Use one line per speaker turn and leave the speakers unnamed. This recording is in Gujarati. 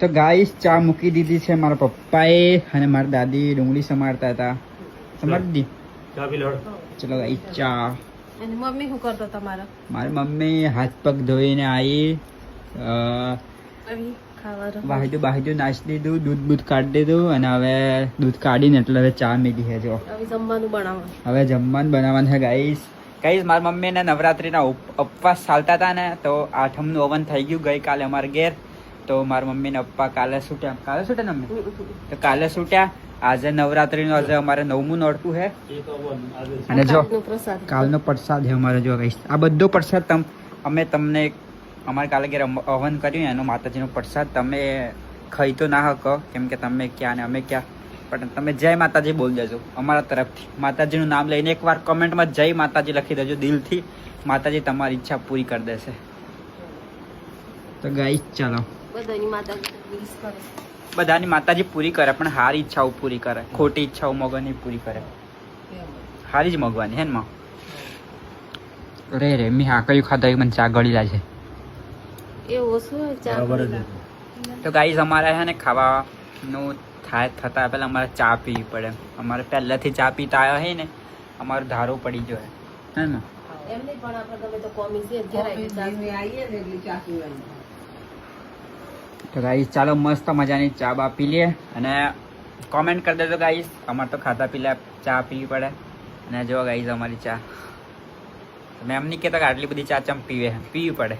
તો ગાઈસ ચા મૂકી દીધી છે મારા પપ્પાએ અને મારા દાદી ડુંગળી સમારતા હતા. સમારી દીધી.
ચા પી લો.
ચલો ગાઈસ ચા.
અને મમ્મી શું કરતો તમારા?
મારી મમ્મી હાથ પગ ધોઈને આવી, બાજુ નાખી દીધું, દૂધ બૂધ કાઢી દીધું અને હવે દૂધ કાઢીને એટલે હવે ચા મીધી છે. જો
હવે જમવાનું બનાવવાનું.
હવે જમવાનું બનાવવાનું છે ગાઈસ. ગાઈસ મારી મમ્મીને નવરાત્રીના ઉપવાસ ચાલતા હતા ને, તો આઠમનું હવન થઈ ગયું ગઈકાલે અમારે ઘેર. તો મારા મમ્મીને પપ્પા કાલે છૂટ્યા ને મમ્મી, તો કાલે છૂટ્યા. આજે નવરાત્રીનું આજે અમારે 9મું નોરતું છે અને જો કાલનો પ્રસાદ છે અમારે. જો ગાઈસ આ બધો પ્રસાદ અમે તમને અમારે કાલે ઘેર હવન કર્યું એનો માતાજીનો પ્રસાદ તમે ખાઈ તો ના શકો, કેમ કે તમે ક્યાં ને અમે ક્યાં, પણ તમે જય માતાજી બોલ દેજો અમારા તરફથી. માતાજીનું નામ લઈને એકવાર કમેન્ટમાં જય માતાજી લખી દેજો દિલથી. માતાજી તમારી ઈચ્છા પૂરી કરી દેશે. તો ગાઈસ ચાલો, બધાની માતાજી પૂરી કરે, પણ સારી ઈચ્છાઓ પૂરી કરે, ખોટી ઈચ્છાઓ મગવાની પૂરી કરે. સારી જ મગવાની હે ને માં. રે મેં હા કયું ખાધા મને ચા ગળી લાગે. તો ગાઈસ અમારે છે ને ખાવાનું થતા પહેલા અમારે ચા પીવી પડે. અમારે પહેલાથી ચા પીતા આવ્યા છે ને, અમારો ધારો પડી ગયો હે ને. તો ગાઈસ ચાલો મસ્ત મજાની ચા બા પી લઈએ અને કોમેન્ટ કરી દેજો ગાઈસ. અમારે તો ખાતા પીલા ચા પીવી પડે. અને જો ગાઈસ અમારી ચા, મેં એમ નહીં કહેતા કે આટલી બધી ચા ચમ પીવી પડે.